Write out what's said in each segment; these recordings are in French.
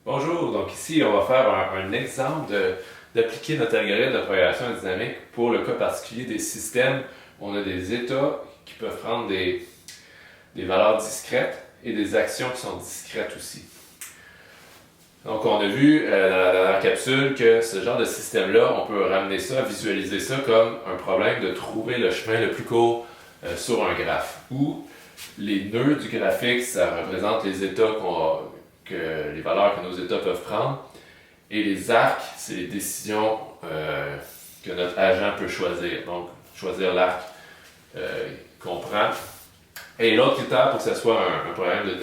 Bonjour, donc ici on va faire un exemple d'appliquer notre algorithme de progression dynamique pour le cas particulier des systèmes où on a des états qui peuvent prendre des valeurs discrètes et des actions qui sont discrètes aussi. Donc on a vu dans la dernière capsule que ce genre de système-là, on peut ramener ça, visualiser ça comme un problème de trouver le chemin le plus court sur un graphe, où les nœuds du graphique, ça représente les états les valeurs que nos états peuvent prendre, et les arcs, c'est les décisions que notre agent peut choisir. Donc, choisir l'arc qu'on prend. Et l'autre critère pour que ce soit un problème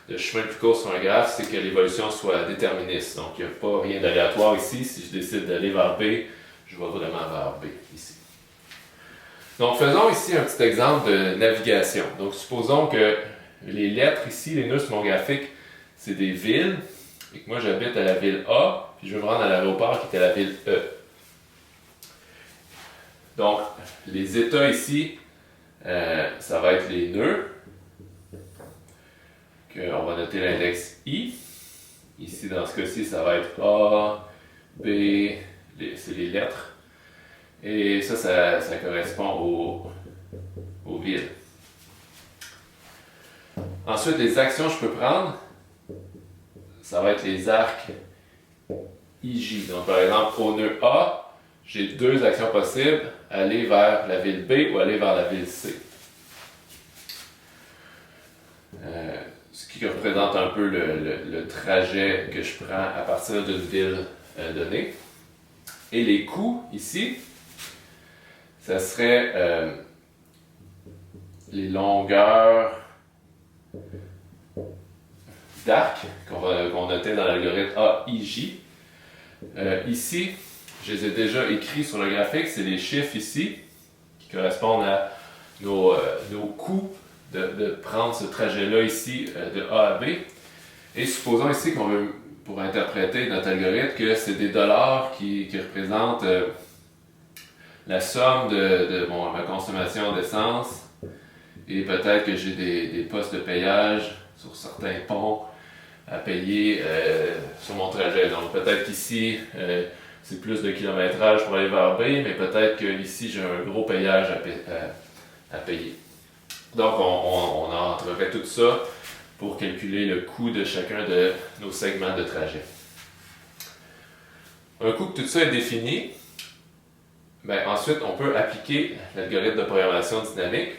de chemin plus court sur un graphe, c'est que l'évolution soit déterministe. Donc, il n'y a pas rien d'aléatoire ici. Si je décide d'aller vers B, je vais vraiment vers B ici. Donc, faisons ici un petit exemple de navigation. Donc, supposons que les lettres ici, les nœuds sur mon graphique, c'est des villes, et que moi j'habite à la ville A, puis je veux me rendre à l'aéroport qui est à la ville E. Donc, les états ici, ça va être les nœuds, qu'on va noter l'index I. Ici, dans ce cas-ci, ça va être A, B, c'est les lettres. Et ça correspond aux villes. Ensuite, les actions que je peux prendre, ça va être les arcs IJ. Donc, par exemple, au nœud A, j'ai deux actions possibles, aller vers la ville B ou aller vers la ville C. Ce qui représente un peu le trajet que je prends à partir d'une ville donnée. Et les coûts, ici, ça serait les longueurs d'arc qu'on notait dans l'algorithme AIJ. Ici, je les ai déjà écrits sur le graphique, c'est les chiffres ici qui correspondent à nos coûts de prendre ce trajet-là ici de A à B. Et supposons ici qu'on veut, pour interpréter notre algorithme, que c'est des dollars qui représentent la somme de ma consommation d'essence, et peut-être que j'ai des postes de payage sur certains ponts à payer sur mon trajet. Donc peut-être qu'ici, c'est plus de kilométrage pour aller vers B, mais peut-être qu'ici, j'ai un gros payage à payer. Donc on entrerait tout ça pour calculer le coût de chacun de nos segments de trajet. Un coup que tout ça est défini, ben, ensuite on peut appliquer l'algorithme de programmation dynamique.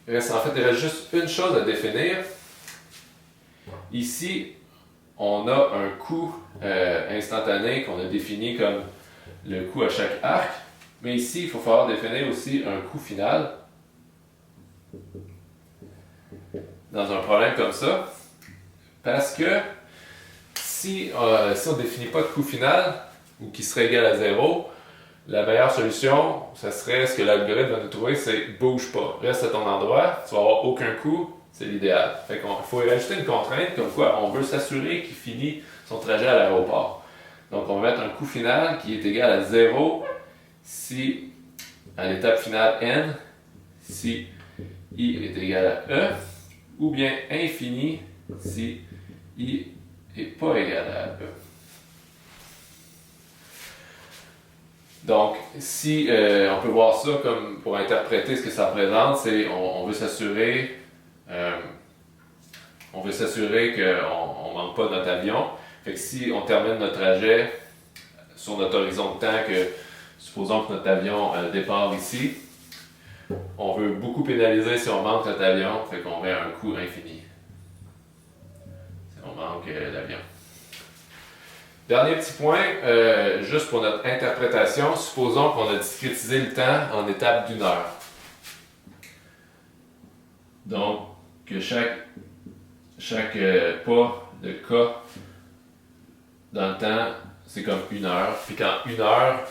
Il reste juste une chose à définir. Ici, on a un coût instantané qu'on a défini comme le coût à chaque arc. Mais ici, il faut falloir définir aussi un coût final. Dans un problème comme ça. Parce que si on ne définit pas de coût final, ou qui serait égal à 0, la meilleure solution, ça serait ce que l'algorithme va nous trouver, c'est bouge pas. Reste à ton endroit, tu vas avoir aucun coût, c'est l'idéal. Fait qu'il faut y rajouter une contrainte comme quoi on veut s'assurer qu'il finit son trajet à l'aéroport. Donc on va mettre un coût final qui est égal à 0 si à l'étape finale n, si i est égal à e, ou bien infini si i n'est pas égal à e. Donc, si on peut voir ça comme pour interpréter ce que ça représente, c'est on veut s'assurer qu'on ne manque pas notre avion. Fait que si on termine notre trajet sur notre horizon de temps, supposons que notre avion départ ici, on veut beaucoup pénaliser si on manque notre avion, fait qu'on met un coût infini. Si on manque l'avion. Dernier petit point, juste pour notre interprétation, supposons qu'on a discrétisé le temps en étapes d'1 heure. Donc, que chaque pas de cas dans le temps, c'est comme 1 heure. Puis qu'en 1 heure,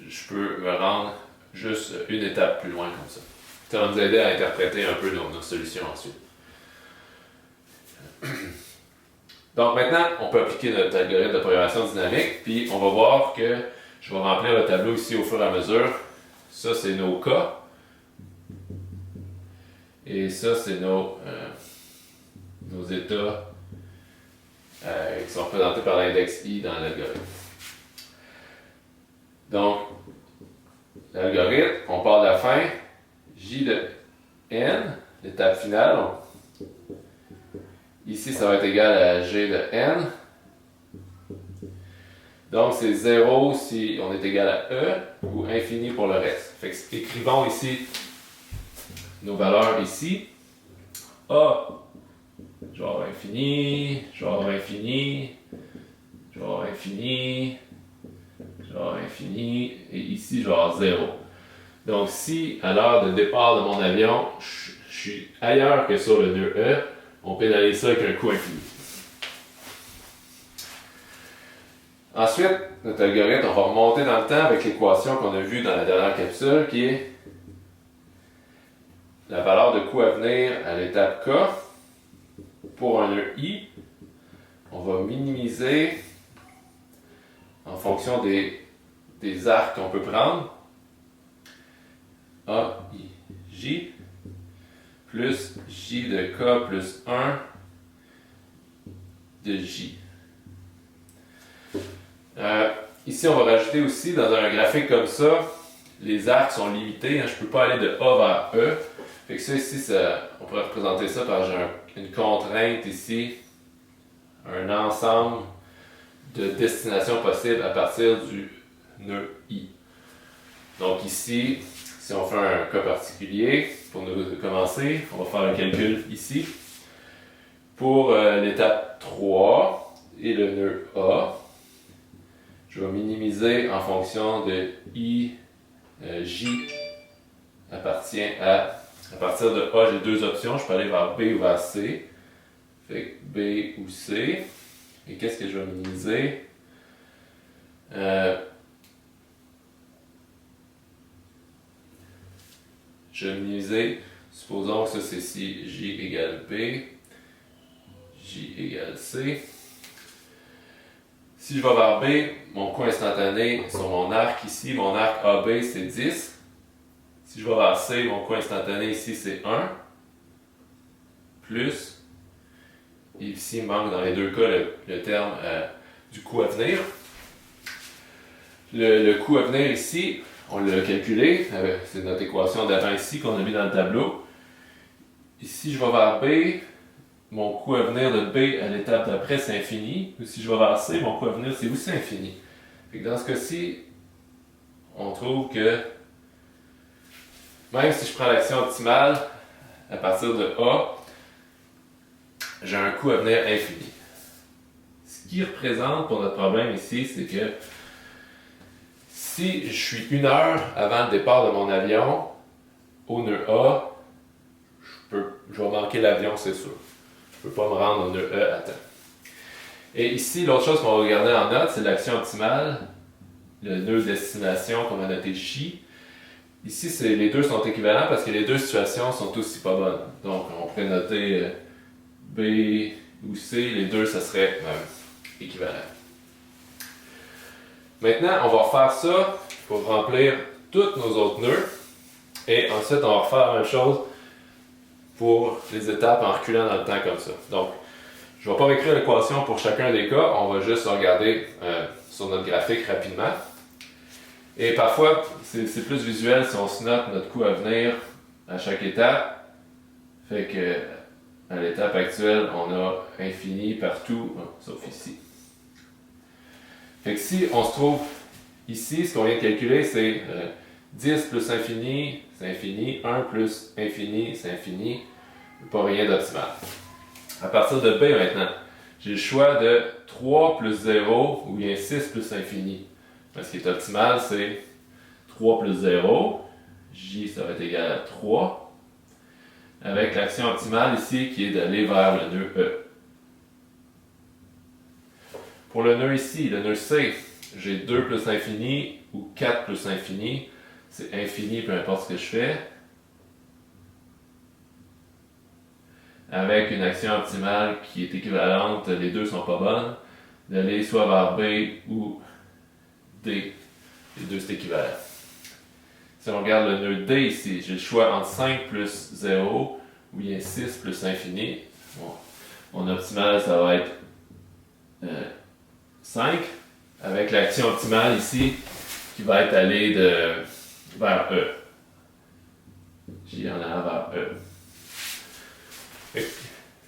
je peux me rendre juste une étape plus loin comme ça. Ça va nous aider à interpréter un peu nos solutions ensuite. Donc maintenant, on peut appliquer notre algorithme de programmation dynamique, puis on va voir que je vais remplir le tableau ici au fur et à mesure. Ça, c'est nos cas. Et ça, c'est nos nos états qui sont représentés par l'index I dans l'algorithme. Donc, l'algorithme, on part de la fin, J de N, l'étape finale. Ici, ça va être égal à G de N. Donc, c'est 0 si on est égal à E ou infini pour le reste. Fait que, écrivons ici nos valeurs ici. A, genre infini, genre infini, genre infini, genre infini, et ici genre 0. Donc si à l'heure de départ de mon avion, je suis ailleurs que sur le nœud E, on pénalise ça avec un coût infini. Ensuite, notre algorithme, on va remonter dans le temps avec l'équation qu'on a vue dans la dernière capsule, qui est la valeur de coût à venir à l'étape K. Pour un nœud I, on va minimiser en fonction des arcs qu'on peut prendre. A, I, J, plus J de K plus 1 de J. Ici, on va rajouter aussi, dans un graphique comme ça, les arcs sont limités. Je ne peux pas aller de A vers E. Fait que ça, ici, on pourrait représenter ça par une contrainte ici, un ensemble de destinations possibles à partir du nœud I. Donc ici, si on fait un cas particulier, pour nous commencer, on va faire un calcul ici. Pour l'étape 3 et le nœud A, je vais minimiser en fonction de I, J appartient à partir de A, j'ai deux options, je peux aller vers B ou vers C. Fait que B ou C. Et qu'est-ce que je vais minimiser? Je vais minimiser, supposons que ça c'est si J égale B, J égale C. Si je vais vers B, mon coût instantané sur mon arc ici, mon arc AB c'est 10. Si je vais vers C, mon coût instantané ici c'est 1. Plus, et ici il manque dans les deux cas le terme du coût à venir. Le coût à venir ici, on l'a calculé, c'est notre équation d'avant ici qu'on a mis dans le tableau. Ici je vais vers B, mon coût à venir de B à l'étape d'après c'est infini. Ou si je vais vers C, mon coût à venir c'est aussi infini. Fait que dans ce cas-ci, on trouve que même si je prends l'action optimale à partir de A, j'ai un coût à venir infini. Ce qui représente pour notre problème ici, c'est que si je suis 1 heure avant le départ de mon avion au nœud A, je vais manquer l'avion, c'est sûr. Je ne peux pas me rendre au nœud E à temps. Et ici, l'autre chose qu'on va regarder en note, c'est l'action optimale, le nœud destination qu'on va noter J. Ici, les deux sont équivalents parce que les deux situations sont aussi pas bonnes. Donc, on pourrait noter B ou C, les deux, ça serait équivalent. Maintenant, on va refaire ça pour remplir tous nos autres nœuds. Et ensuite, on va refaire la même chose pour les étapes en reculant dans le temps comme ça. Donc, je ne vais pas écrire l'équation pour chacun des cas, on va juste regarder sur notre graphique rapidement. Et parfois, c'est plus visuel si on se note notre coût à venir à chaque étape. Fait que à l'étape actuelle, on a infini partout, sauf ici. Fait que si on se trouve ici, ce qu'on vient de calculer, c'est 10 plus infini, c'est infini, 1 plus infini, c'est infini, pas rien d'optimal. À partir de B maintenant, j'ai le choix de 3 plus 0 ou bien 6 plus infini. Ce qui est optimal, c'est 3 plus 0, J ça va être égal à 3, avec l'action optimale ici qui est d'aller vers le nœud E. Pour le nœud ici, le nœud C, j'ai 2 plus infini ou 4 plus infini, c'est infini peu importe ce que je fais, avec une action optimale qui est équivalente, les deux sont pas bonnes, d'aller soit vers B ou D. Les deux c'est équivalent. Si on regarde le nœud D ici, j'ai le choix entre 5 plus 0 ou bien 6 plus infini. Bon. Mon optimal, ça va être 5, avec l'action optimale ici, qui va être allée vers E. J en allant vers E.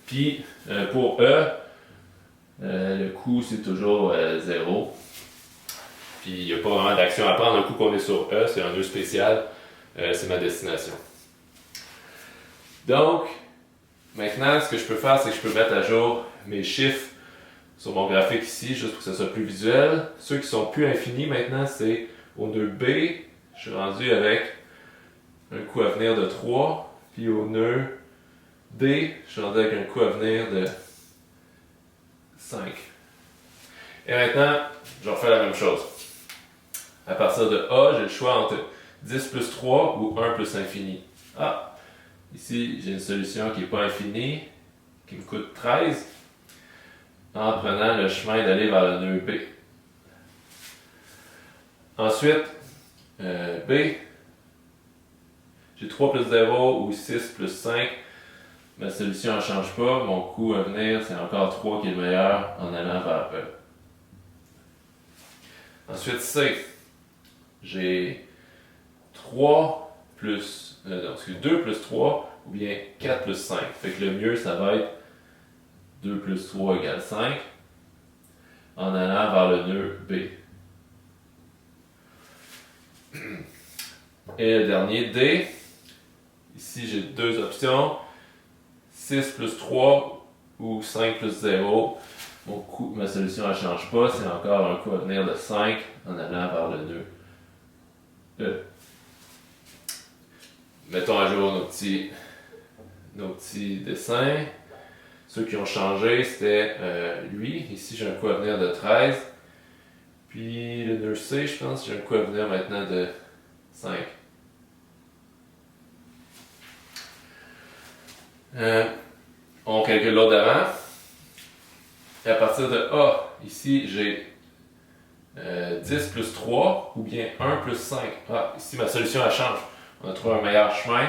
Puis, pour E, le coût, c'est toujours 0. Puis, il n'y a pas vraiment d'action à prendre un coup qu'on est sur E, c'est un nœud spécial, c'est ma destination. Donc, maintenant, ce que je peux faire, c'est que je peux mettre à jour mes chiffres sur mon graphique ici, juste pour que ce soit plus visuel. Ceux qui sont plus infinis maintenant, c'est au nœud B, je suis rendu avec un coût à venir de 3, puis au nœud D, je suis rendu avec un coût à venir de 5. Et maintenant, je refais la même chose. À partir de A, j'ai le choix entre 10 plus 3 ou 1 plus infini. Ah, ici, j'ai une solution qui n'est pas infinie, qui me coûte 13, en prenant le chemin d'aller vers le nœud B. Ensuite, B, j'ai 3 plus 0 ou 6 plus 5. Ma solution ne change pas. Mon coût à venir, c'est encore 3 qui est le meilleur en allant vers E. Ensuite, C, j'ai 3 plus, donc 2 plus 3 ou bien 4 plus 5. Fait que le mieux, ça va être 2 plus 3 égale 5 en allant vers le nœud B. Et le dernier, D. Ici, j'ai deux options. 6 plus 3 ou 5 plus 0. Ma solution ne change pas. C'est encore un coût à venir de 5 en allant vers le nœud E. Mettons à jour nos petits dessins. Ceux qui ont changé, c'était lui. Ici, j'ai un coût à venir de 13. Puis le nœud C, je pense, j'ai un coût à venir maintenant de 5. On calcule l'autre d'avant. Et à partir de A, ici, j'ai 10 plus 3 ou bien 1 plus 5. Ah, ici, ma solution, elle change. On a trouvé un meilleur chemin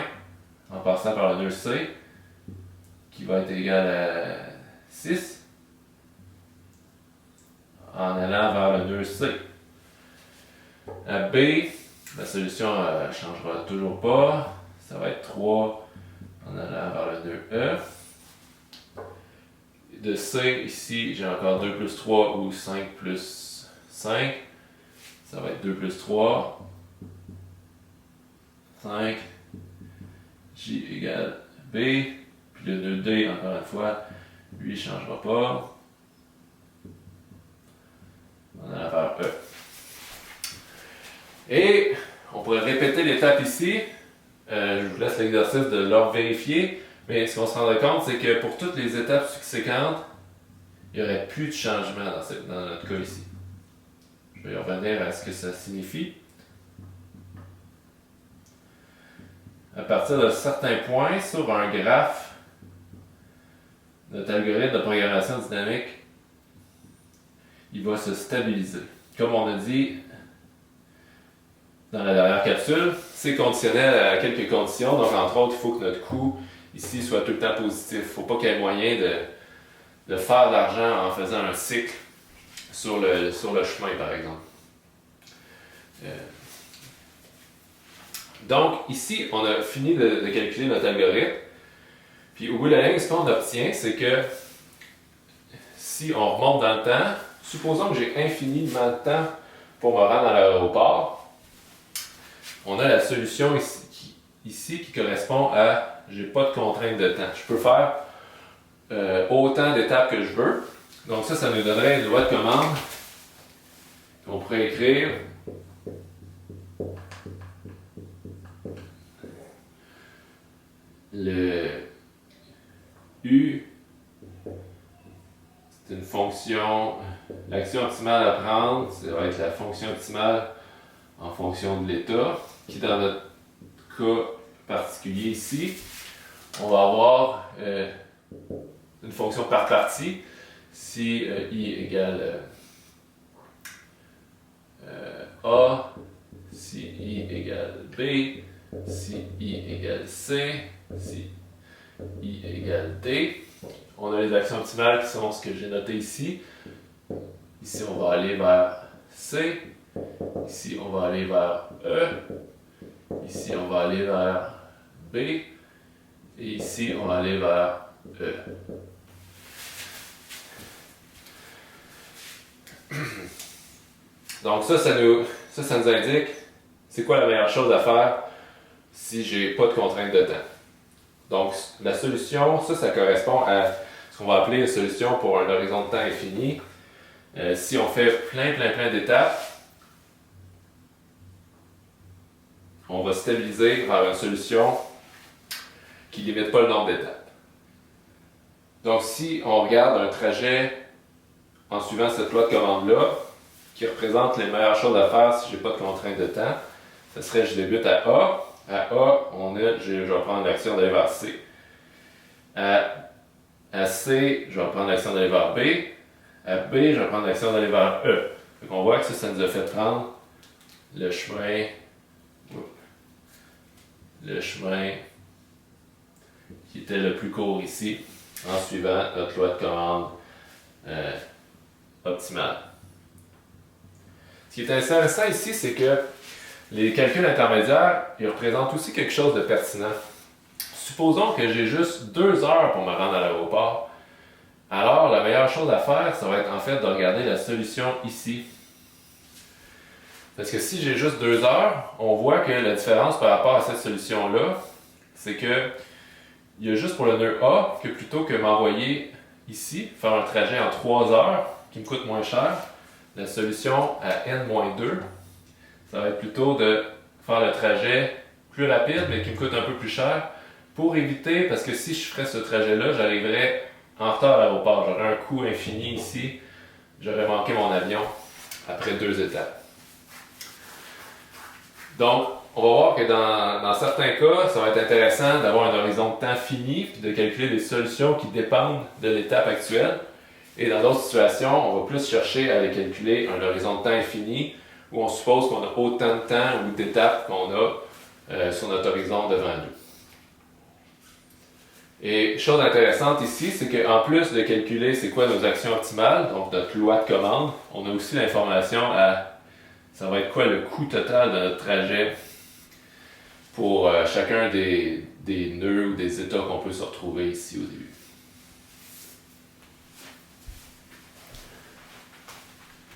en passant par le nœud C, qui va être égal à 6, en allant vers le nœud C. À B, la solution ne changera toujours pas. Ça va être 3 en allant vers le nœud E. De C, ici, j'ai encore 2 plus 3 ou 5 plus 5. Ça va être 2 plus 3. 5. J égale B. Puis le nœud D, encore une fois, lui, il ne changera pas. On allant vers E. Et on pourrait répéter l'étape ici. Je vous laisse l'exercice de leur vérifier. Mais ce qu'on se rendrait compte, c'est que pour toutes les étapes subséquentes, il n'y aurait plus de changement dans notre cas ici. Je vais y revenir à ce que ça signifie. À partir de certains points sur un graphe, notre algorithme de programmation dynamique, il va se stabiliser. Comme on a dit dans la dernière capsule, c'est conditionnel à quelques conditions. Donc, entre autres, il faut que notre coût ici soit tout le temps positif. Il ne faut pas qu'il y ait moyen de faire de l'argent en faisant un cycle sur le chemin, par exemple. Donc, ici, on a fini de calculer notre algorithme. Puis, au bout de la ligne, ce qu'on obtient, c'est que si on remonte dans le temps, supposons que j'ai infiniment de temps pour me rendre à l'aéroport, on a la solution ici qui correspond à j'ai pas de contrainte de temps. Je peux faire autant d'étapes que je veux. Donc ça nous donnerait une loi de commande qu'on pourrait écrire le U, c'est une fonction, l'action optimale à prendre, ça va être la fonction optimale en fonction de l'état, qui dans notre cas particulier ici, on va avoir une fonction par partie, si I égale A, si I égale B, si I égale C, si I égale D. on a les actions optimales qui sont ce que j'ai noté ici. Ici, on va aller vers C. Ici, on va aller vers E. Ici, on va aller vers B. Et ici, on va aller vers E. Donc ça nous indique c'est quoi la meilleure chose à faire si j'ai pas de contrainte de temps. Donc la solution, ça correspond à ce qu'on va appeler une solution pour un horizon de temps infini. Si on fait plein d'étapes, on va stabiliser vers une solution qui ne limite pas le nombre d'étapes. Donc si on regarde un trajet en suivant cette loi de commande-là, qui représente les meilleures choses à faire si je n'ai pas de contrainte de temps, ce serait je débute à A. À A, je vais prendre l'action d'aller vers C. À C, je vais prendre l'action d'aller vers B. À B, je vais prendre l'action d'aller vers E. Donc on voit que ça nous a fait prendre le chemin qui était le plus court ici, en suivant notre loi de commande optimale. Ce qui est intéressant ici, c'est que les calculs intermédiaires, ils représentent aussi quelque chose de pertinent. Supposons que j'ai juste 2 heures pour me rendre à l'aéroport. Alors, la meilleure chose à faire, ça va être en fait de regarder la solution ici. Parce que si j'ai juste 2 heures, on voit que la différence par rapport à cette solution-là, c'est que il y a juste pour le nœud A que plutôt que m'envoyer ici, faire un trajet en 3 heures, qui me coûte moins cher, la solution à n-2, ça va être plutôt de faire le trajet plus rapide, mais qui me coûte un peu plus cher, pour éviter, parce que si je ferais ce trajet-là, j'arriverais en retard à l'aéroport. J'aurais un coût infini ici, j'aurais manqué mon avion après 2 étapes. Donc, on va voir que dans certains cas, ça va être intéressant d'avoir un horizon de temps fini et de calculer des solutions qui dépendent de l'étape actuelle. Et dans d'autres situations, on va plus chercher à aller calculer un horizon de temps infini où on suppose qu'on a autant de temps ou d'étapes qu'on a sur notre horizon devant nous. Et chose intéressante ici, c'est qu'en plus de calculer c'est quoi nos actions optimales, donc notre loi de commande, on a aussi l'information à ça va être quoi le coût total de notre trajet pour chacun des nœuds ou des états qu'on peut se retrouver ici au début.